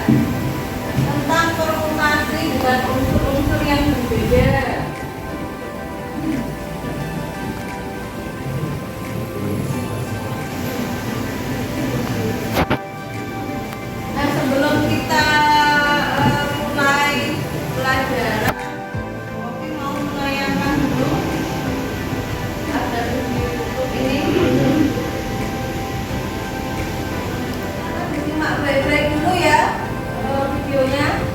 tentang permutasi dengan unsur-unsur yang berbeda. Nah, sebelum kita mulai pelajaran, Oke mau menayangkan dulu ada video YouTube ini. Disimak baik-baik dulu ya videonya.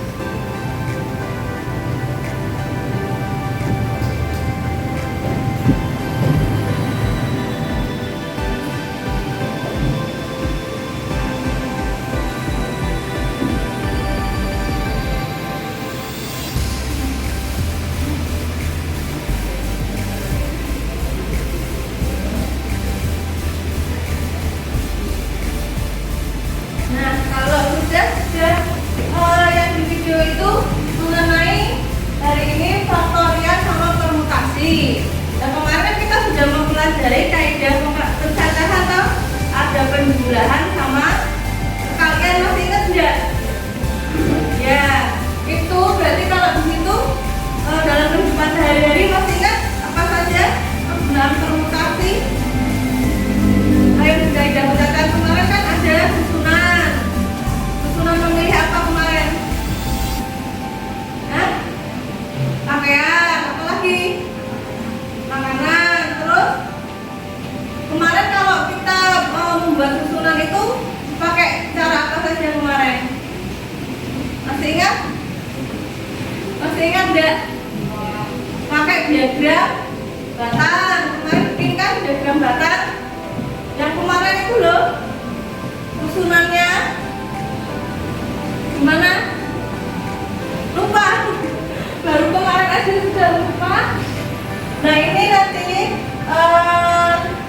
Nah, kalau sudah yang di video itu mengenai hari ini faktorial sama permutasi. Dan kemarin kita sudah mempelajari kaidah pencacahan atau ada penjumlahan sama kalian masih ingat enggak? Ya, itu berarti kalau di situ dalam kehidupan sehari-hari masih ingat apa saja penggunaan permutasi? Ayo di kaidah pencacahan kemarin kan ada susunan. Susunan memilih apa kemarin? Hah? Pakaian, apa lagi? Makanan. Terus kemarin kalau kita membuat susunan itu pakai cara apa saja kemarin? Masih ingat? Masih ingat enggak? Pakai diagram batang. Kemarin bikin kan diagram batang. Yang kemarin itu loh susunannya gimana? Lupa. Baru kemarin aja sudah lupa. Nah ini nanti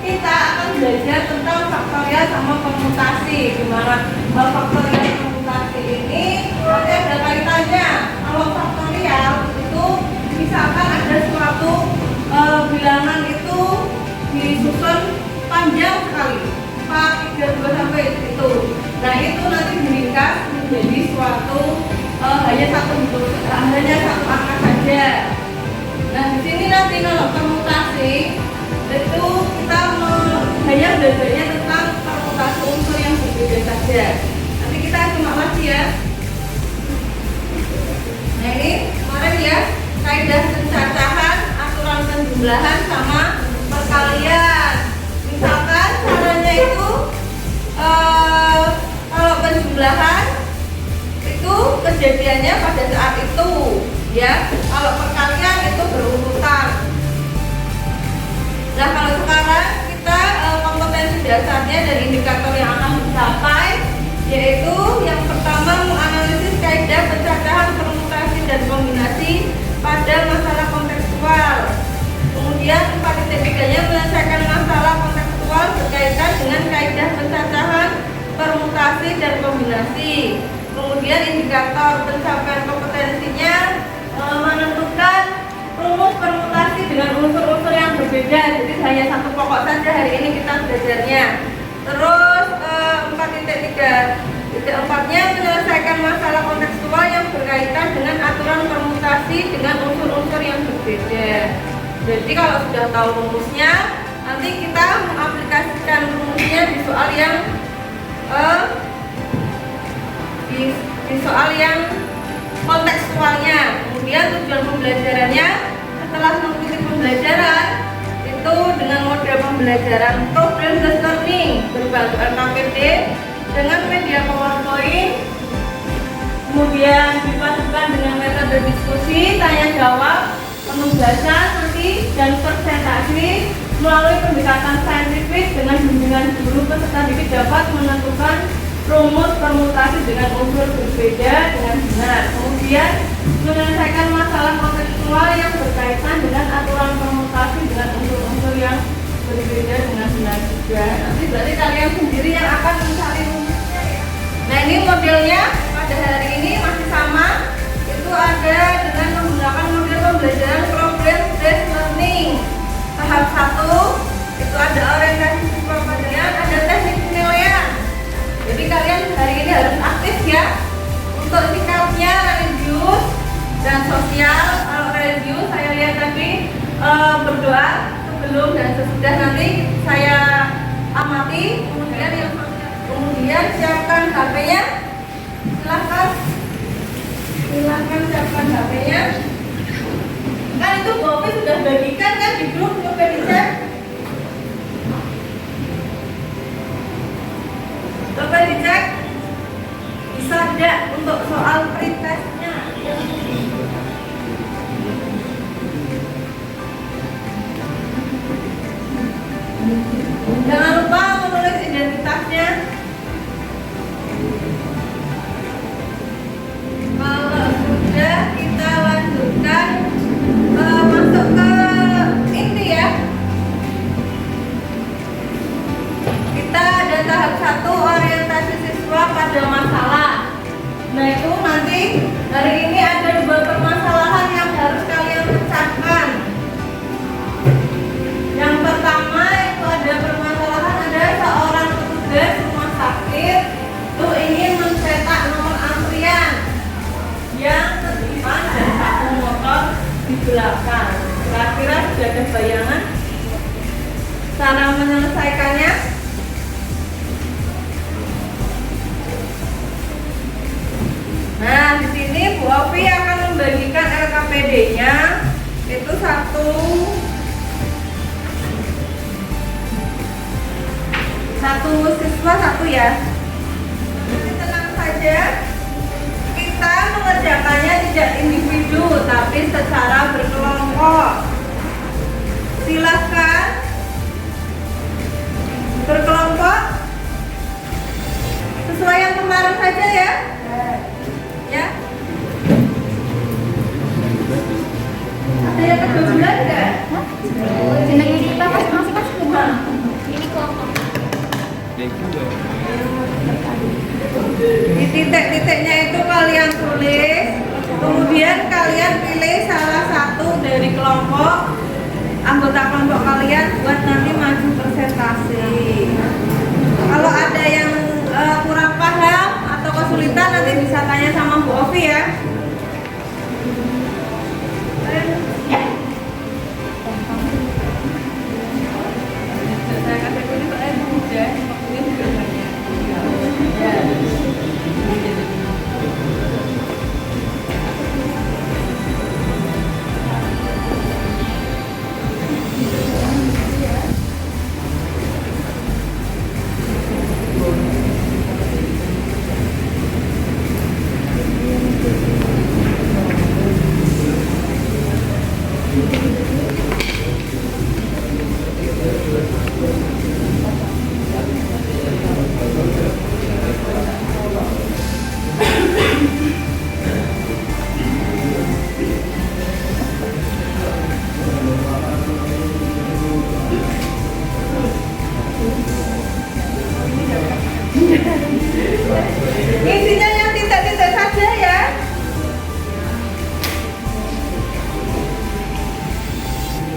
kita akan belajar tentang faktorial sama permutasi. Gimana faktorial dan permutasi ini nanti ada kaitannya. Kalau faktorial itu misalkan ada suatu bilangan itu disusun panjang sekali 4, 3, 2 sampai itu. Nah itu nanti diringkas menjadi suatu hanya satu angka saja. Nah di sini nanti kalau permutasi itu kita hanya belajarnya tentang permutasi unsur yang berbeda saja. Nanti kita simak lagi ya. Nah ini kemarin ya kaidah pencacahan, aturan penjumlahan sama perkalian. Misalkan caranya itu kalau penjumlahan itu kejadiannya pada saat itu ya, kalau perkalian itu berurutan. Nah kalau sekarang kita kompetensi dasarnya dan indikator yang akan dicapai yaitu yang pertama menganalisis kaidah pencacahan, permutasi dan kombinasi pada masalah kontekstual. Kemudian 4.3-nya menyelesaikan masalah kontekstual berkaitan dengan kaidah pencacahan, permutasi dan kombinasi. Kemudian indikator pencapaian kompetensinya menentukan rumus permutasi dengan unsur-unsur yang berbeda. Jadi hanya satu pokok saja hari ini kita belajarnya. Terus 4.3.4-nya menyelesaikan masalah kontekstual yang berkaitan dengan aturan permutasi dengan unsur-unsur yang berbeda. Jadi kalau sudah tahu rumusnya, nanti kita mengaplikasikan rumusnya di soal yang di soal yang kontekstualnya. Kemudian tujuan pembelajarannya setelah mengikuti pembelajaran itu dengan model pembelajaran problem based learning berbasis LKPD dengan media PowerPoint, kemudian dipadukan dengan metode diskusi, tanya jawab, penugasan nanti dan presentasi melalui pendekatan saintifik dengan bimbingan guru peserta didik dapat menentukan rumus permutasi dengan unsur berbeda dengan benar. Kemudian menyelesaikan masalah kontekstual yang berkaitan dengan aturan permutasi dengan unsur-unsur yang berbeda dengan benar juga. Nanti berarti kalian sendiri yang akan mencari rumusnya ya. Nah ini modelnya pada hari ini masih sama. Itu ada dengan menggunakan model pembelajaran problem based learning. Tahap 1 itu ada orientasi siswa pembelajaran, ada teknik penilaian. Jadi kalian hari ini harus aktif ya. Untuk sikapnya religius dan sosial. Kalau religius saya lihat tadi berdoa sebelum dan sesudah, nanti saya amati. Kemudian siapkan HP-nya. Silahkan siapkan HP-nya. Kan itu Bopi sudah bagikan kan di grup, coba dicek. Coba dicek bisa tidak untuk soal pretestnya. Jangan lupa menulis identitasnya. Kalau sudah, kita lanjutkan masuk ke inti ya. Kita ada tahap 1, orientasi siswa pada masalah. Nah itu nanti hari ini ada 2 permasalahan yang harus kalian pecahkan. Yang pertama itu ada permasalahan, ada seorang petugas rumah sakit itu ingin mencetak nomor antrian yang tersimpan dan satu motor di belakang. Kira-kira sudah ada bayangan cara menyelesaikannya? Nah, di sini Bu Ovi akan membagikan LKPD-nya itu satu siswa satu ya. Jadi tenang saja, kita mengerjakannya tidak individu tapi secara berkelompok. Silahkan berkelompok sesuai yang kemarin saja ya. Ya. Ada yang kebetulan enggak? Jenenge kita masing-masing kan semua. Ini kelompok. Di titik-titiknya itu kalian tulis, kemudian kalian pilih salah satu dari kelompok anggota kelompok kalian buat nanti maju presentasi. Kalau ada yang kurang paham atau kesulitan nanti bisa tanya sama Bu Ovi ya. Saya kasih kulit soalnya mudah, waktunya juga banyak. Ya. Isinya yang tidak-tidak saja ya.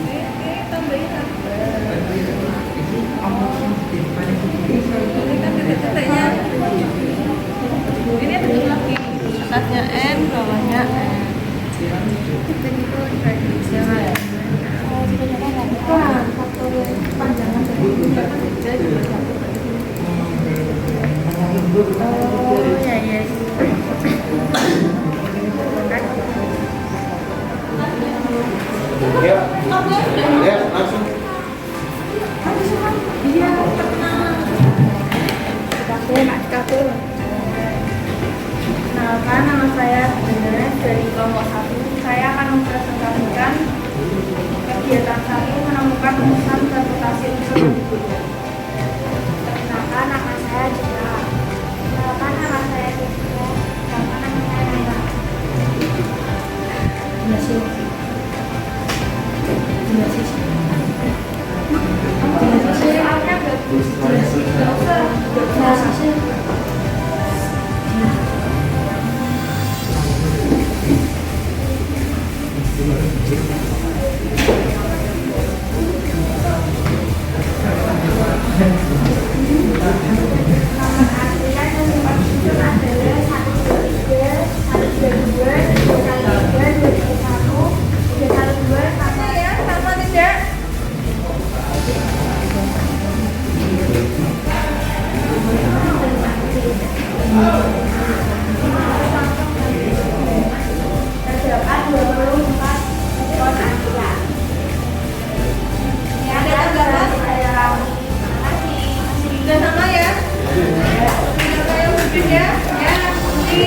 Ini tambahin apa? Ini kan titik-titiknya. Ini ada lagi. Atasnya N, bawahnya N. Dan itu tradisional. Bukan faktor panjangan dari oh ya ya. Ya, langsung. Iya, tenang. Kafe. Kenalkan, nama saya Benar dari kelompok 1. Saya akan mempresentasikan kegiatan kami menemukan pesan transportasi unsur berguna. Perkenalkan, nama saya Citra. Kenalkan, nama saya Citra. Kenalkan, nama saya Nanda.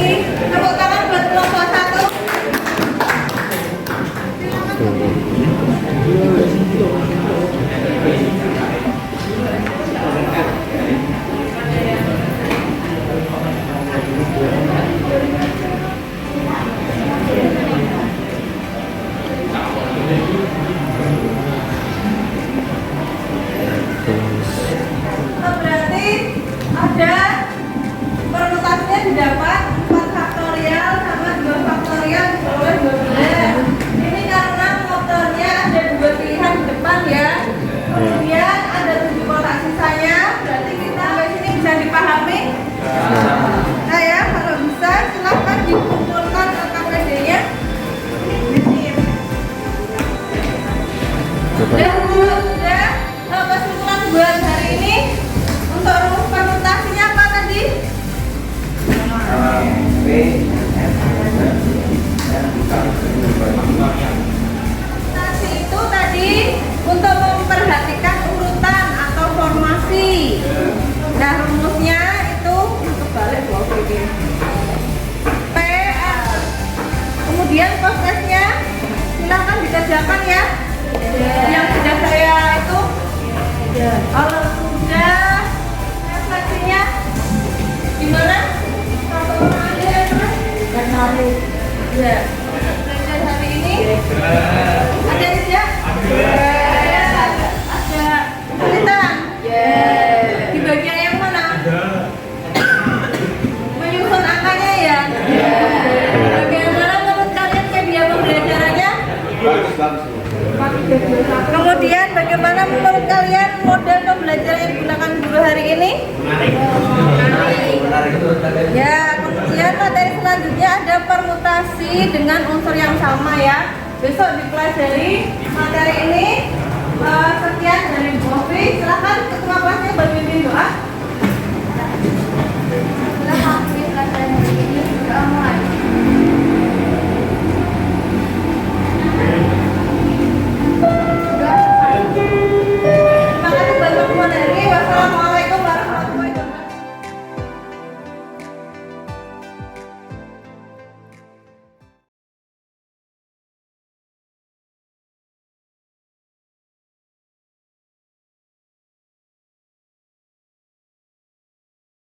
kasih tepuk tangan buat kelompok 1. Berarti ada permutasinya didapat 4 faktorial sama 2 faktorial diperoleh 12. Ini karena motornya ada 2 pilihan di depan ya. Kemudian ada 7 kotak sisanya. Berarti kita sampai sini bisa dipahami. Nah ya, kalau bisa silahkan dikumpulkan KKPD-nya. Sudah. Kesimpulan buat hari ini untuk rumus permutasinya apa tadi? Permutasi itu tadi untuk memperhatikan urutan atau formasi. Nah rumusnya itu kebalik PR. Kemudian prosesnya silakan dikerjakan ya. Yang sudah saya itu. Kalau sudah refleksinya gimana? Satu orang aja ya terus? Dan hari. Ya. Belajar hari ini. Ada tidak? Ada kesulitan. Di bagian yang mana? Menyusun angkanya ya. Bagaimana menurut kalian media pembelajarannya? Bagus. Kemudian bagaimana menurut kalian model pembelajaran yang digunakan guru hari ini? Ya, kemudian materi selanjutnya ada permutasi dengan unsur yang sama ya. Besok dipelajari materi ini. Sekian dari Bu Ovi. Silakan ketua kelasnya berpimpin doa.